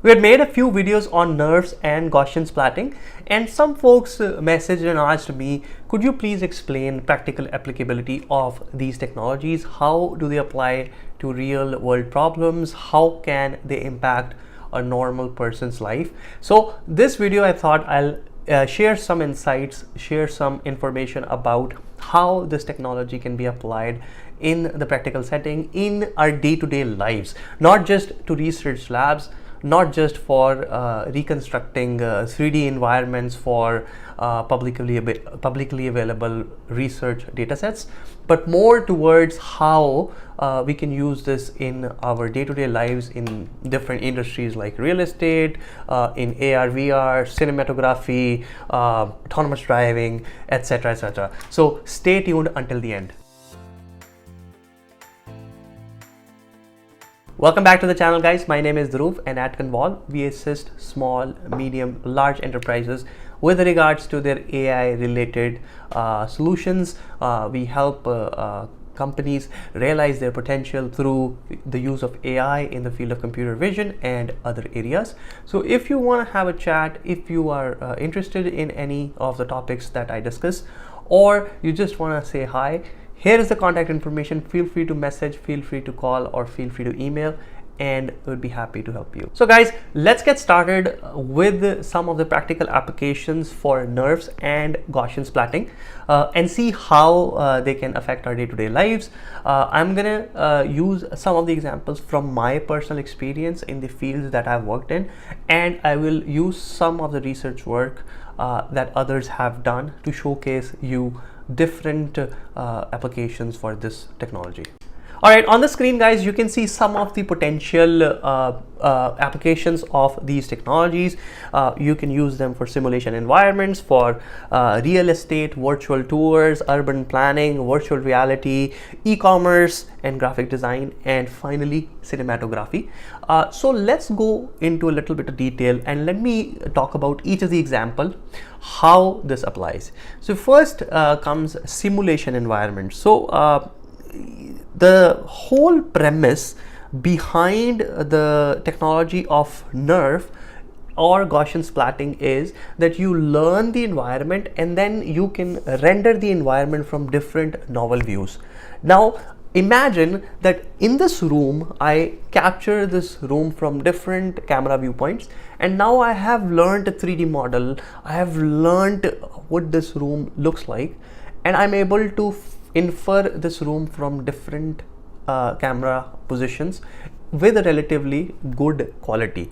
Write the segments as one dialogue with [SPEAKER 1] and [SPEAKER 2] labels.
[SPEAKER 1] We had made a few videos on NeRFs and Gaussian splatting, and some folks messaged and asked me, could you please explain practical applicability of these technologies? How do they apply to real world problems? How can they impact a normal person's life? So this video, I thought I'll share some insights, share some information about how this technology can be applied in the practical setting in our day-to-day lives, not just to research labs, not just for reconstructing 3D environments for publicly available research datasets, but more towards how we can use this in our day-to-day lives in different industries like real estate, in AR, VR, cinematography, autonomous driving, etc., etc. So stay tuned until the end. Welcome back to the channel, guys. My name is Dhruv, and at Convolve we assist small, medium, large enterprises with regards to their AI related solutions. We help companies realize their potential through the use of AI in the field of computer vision and other areas. So if you want to have a chat, if you are interested in any of the topics that I discuss, or you just want to say hi, here is the contact information. Feel free to message, feel free to call, or feel free to email, and we'll be happy to help you. So guys, let's get started with some of the practical applications for NeRFs and Gaussian splatting and see how they can affect our day-to-day lives. I'm gonna use some of the examples from my personal experience in the fields that I've worked in, and I will use some of the research work that others have done to showcase you different applications for this technology. All right, on the screen, guys, you can see some of the potential applications of these technologies. You can use them for simulation environments, for real estate, virtual tours, urban planning, virtual reality, e-commerce and graphic design, and finally cinematography. So let's go into a little bit of detail and let me talk about each of the example, how this applies. So first comes simulation environment. So the whole premise behind the technology of NeRF or Gaussian splatting is that you learn the environment and then you can render the environment from different novel views. Now imagine that in this room, I capture this room from different camera viewpoints, and now I have learned a 3D model. I have learned what this room looks like, and I'm able to infer this room from different camera positions with a relatively good quality.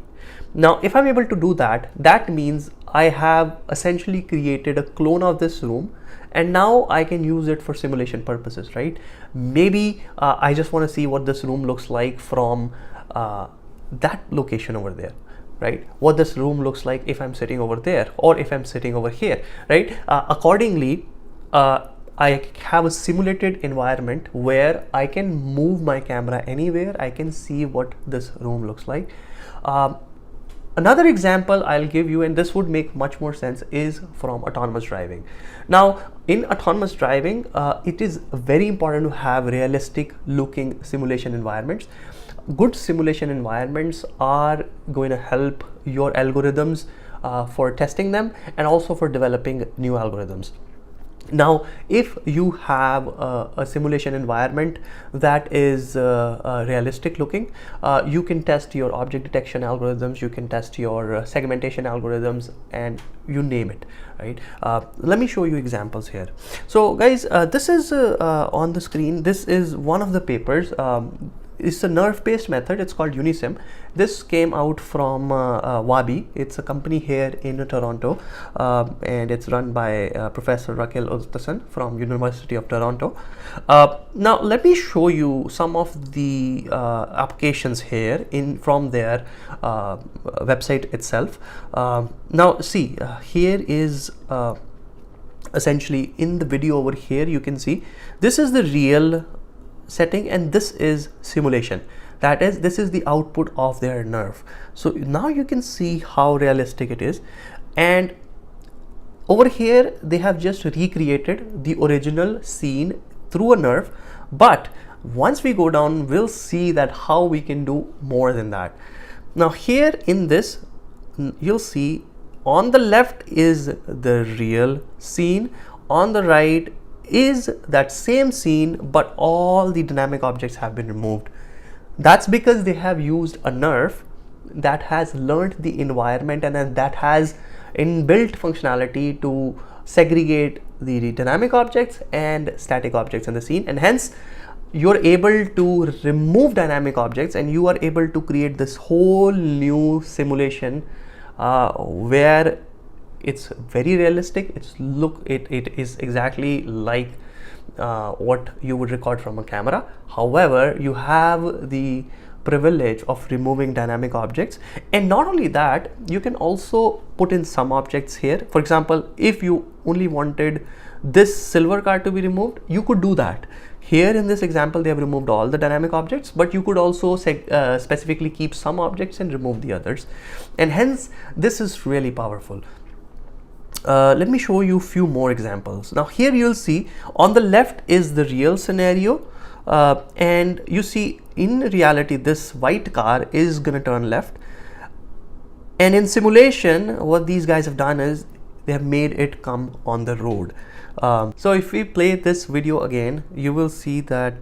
[SPEAKER 1] Now, if I'm able to do that, that means I have essentially created a clone of this room, and now I can use it for simulation purposes, right? Maybe I just want to see what this room looks like from that location over there, right? What this room looks like if I'm sitting over there or if I'm sitting over here, right? Accordingly, I have a simulated environment where I can move my camera anywhere. I can see what this room looks like. Another example I'll give you, and this would make much more sense, is from autonomous driving. Now, in autonomous driving, it is very important to have realistic looking simulation environments. Good simulation environments are going to help your algorithms for testing them and also for developing new algorithms. Now, if you have a simulation environment that is realistic looking, you can test your object detection algorithms, you can test your segmentation algorithms, and you name it, right? Let me show you examples here. So guys, this is on the screen. This is one of the papers. It's a NeRF based method. It's called Unisim. This came out from Wabi. It's a company here in Toronto, and it's run by Professor Raquel Ostason from University of Toronto. Now let me show you some of the applications here from their website itself. Now see, here is essentially in the video over here, you can see this is the real setting and this is simulation. That is, this is the output of their NeRF. So now you can see how realistic it is, and over here they have just recreated the original scene through a NeRF, but once we go down, we'll see that how we can do more than that. Now here in this, you'll see on the left is the real scene, on the right is that same scene, but all the dynamic objects have been removed. That's because they have used a NeRF that has learned the environment and then that has inbuilt functionality to segregate the dynamic objects and static objects in the scene, and hence you're able to remove dynamic objects and you are able to create this whole new simulation where it's very realistic. It is exactly like what you would record from a camera. However, you have the privilege of removing dynamic objects, and not only that, you can also put in some objects here. For example, if you only wanted this silver card to be removed, you could do that. Here in this example, they have removed all the dynamic objects, but you could also specifically keep some objects and remove the others, and hence this is really powerful. Let me show you a few more examples. Now here you'll see on the left is the real scenario, and you see in reality this white car is gonna turn left, and in simulation what these guys have done is they have made it come on the road. So if we play this video again, you will see that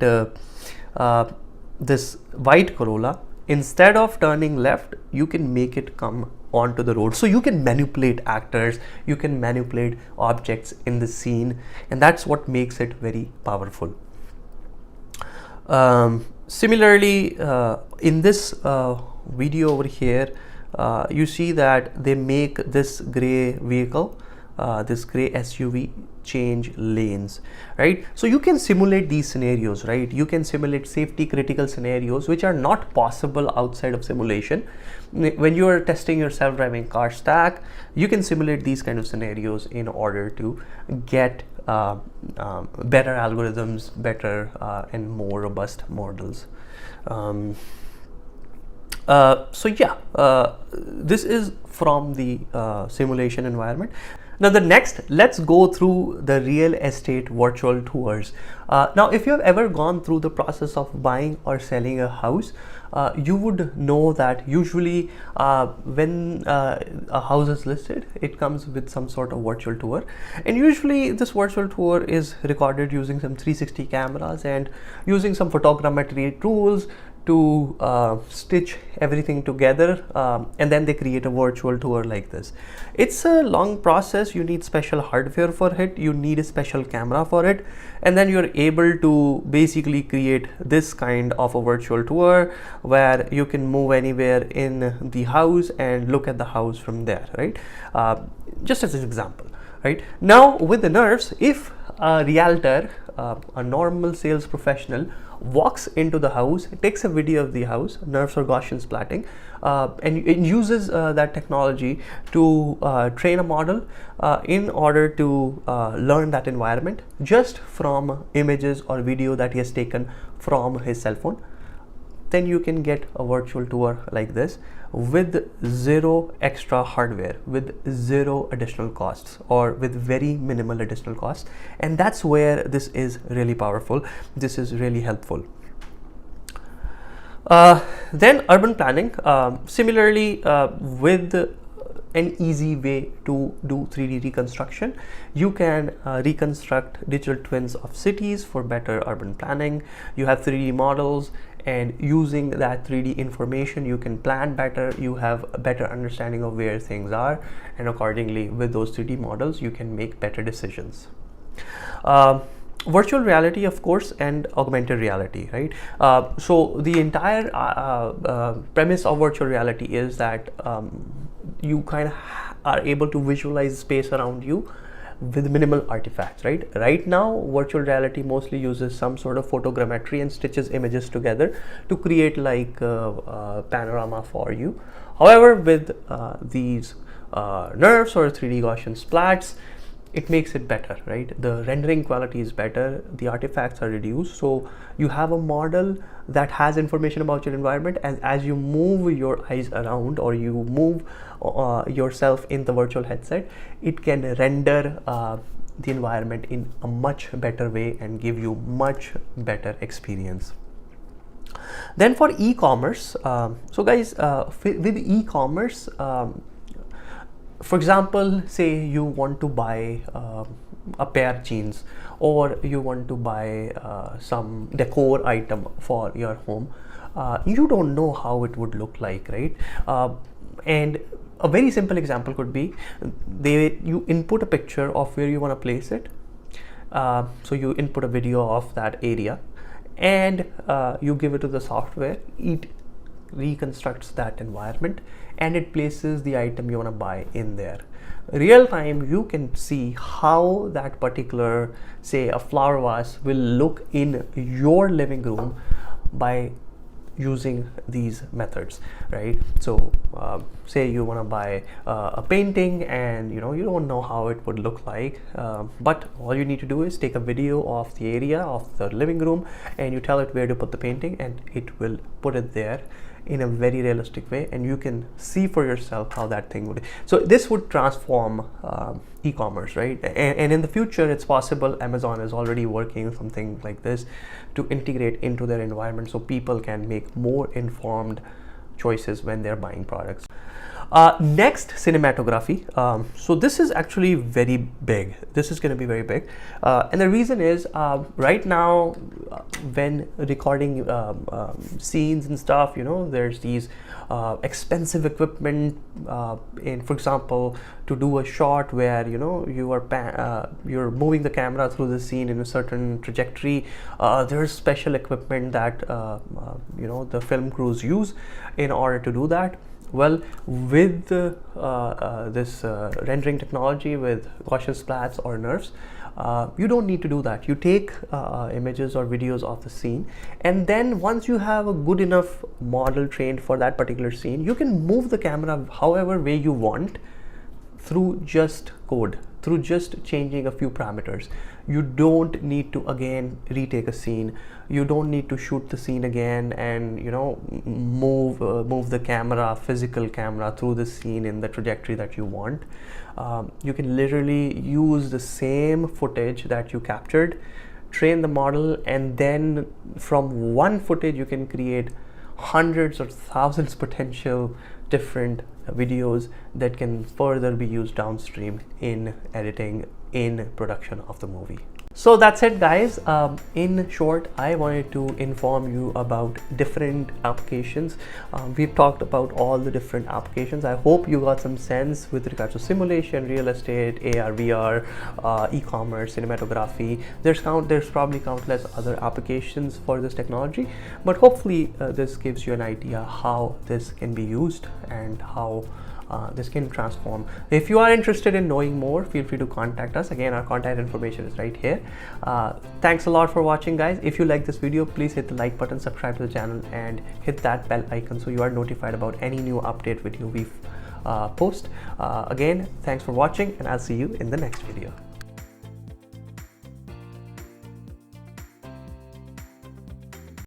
[SPEAKER 1] this white Corolla, instead of turning left, you can make it come onto the road. So you can manipulate actors, you can manipulate objects in the scene, and that's what makes it very powerful. Similarly, in this video over here, you see that they make this gray vehicle, this gray SUV, change lanes, right? So you can simulate these scenarios, right? You can simulate safety critical scenarios which are not possible outside of simulation. When you are testing your self-driving car stack, you can simulate these kind of scenarios in order to get better algorithms, better and more robust models. So yeah, this is from the simulation environment. Now the next, let's go through the real estate virtual tours. Now if you have ever gone through the process of buying or selling a house, you would know that usually when a house is listed, it comes with some sort of virtual tour, and usually this virtual tour is recorded using some 360 cameras and using some photogrammetry tools to stitch everything together, and then they create a virtual tour like this. It's a long process. You need special hardware for it, you need a special camera for it, and then you're able to basically create this kind of a virtual tour where you can move anywhere in the house and look at the house from there, right? Just as an example, right? Now with the NeRFs, if a realtor, a normal sales professional, walks into the house, takes a video of the house, NeRFs or Gaussian Splatting, and it uses that technology to train a model in order to learn that environment just from images or video that he has taken from his cell phone, then you can get a virtual tour like this with zero extra hardware, with zero additional costs, or with very minimal additional costs. And that's where this is really powerful. This is really helpful. Then urban planning, similarly, with an easy way to do 3D reconstruction. You can reconstruct digital twins of cities for better urban planning. You have 3D models, and using that 3D information, you can plan better. You have a better understanding of where things are, and accordingly, with those 3D models, you can make better decisions. Virtual reality, of course, and augmented reality, right? So the entire premise of virtual reality is that you kind of are able to visualize space around you with minimal artifacts, right? Right now, virtual reality mostly uses some sort of photogrammetry and stitches images together to create like a panorama for you. However, with these NeRFs or 3D Gaussian splats, it makes it better, right? The rendering quality is better, the artifacts are reduced, so you have a model that has information about your environment, and as you move your eyes around or you move yourself in the virtual headset, it can render the environment in a much better way and give you much better experience. Then for e-commerce, so guys, with e-commerce, for example, say you want to buy a pair of jeans, or you want to buy some decor item for your home. You don't know how it would look like, right? And a very simple example could be, you input a picture of where you want to place it. So you input a video of that area, and you give it to the software. It reconstructs that environment and it places the item you want to buy in there. Real time, you can see how that particular, say, a flower vase will look in your living room by using these methods, right? So say you want to buy a painting, and you don't know how it would look like, but all you need to do is take a video of the area of the living room, and you tell it where to put the painting, and it will put it there in a very realistic way, and you can see for yourself how that thing would. So this would transform e-commerce, right? And in the future, it's possible. Amazon is already working something like this to integrate into their environment, so people can make more informed choices when they're buying products. Next, cinematography. So this is actually very big. This is going to be very big, and the reason is, right now, when recording scenes and stuff, there's these expensive equipment. For example, to do a shot where you're moving the camera through the scene in a certain trajectory, there's special equipment that the film crews use in order to do that. Well, with this rendering technology with Gaussian splats or NeRFs, you don't need to do that. You take images or videos of the scene, and then once you have a good enough model trained for that particular scene, you can move the camera however way you want through just code, through just changing a few parameters. You don't need to again retake a scene. You don't need to shoot the scene again and move the physical camera through the scene in the trajectory that you want. You can literally use the same footage that you captured, train the model, and then from one footage you can create hundreds or thousands potential different videos that can further be used downstream in editing, in production of the movie. So that's it, guys. In short, I wanted to inform you about different applications. We've talked about all the different applications. I hope you got some sense with regards to simulation, real estate, AR, VR, e-commerce, cinematography. There's probably countless other applications for this technology, but hopefully this gives you an idea how this can be used and how this can transform. If you are interested in knowing more, feel free to contact us. Again, our contact information is right here. Thanks a lot for watching, guys. If you like this video, please hit the like button, subscribe to the channel, and hit that bell icon so you are notified about any new update video we post. Again, thanks for watching, and I'll see you in the next video.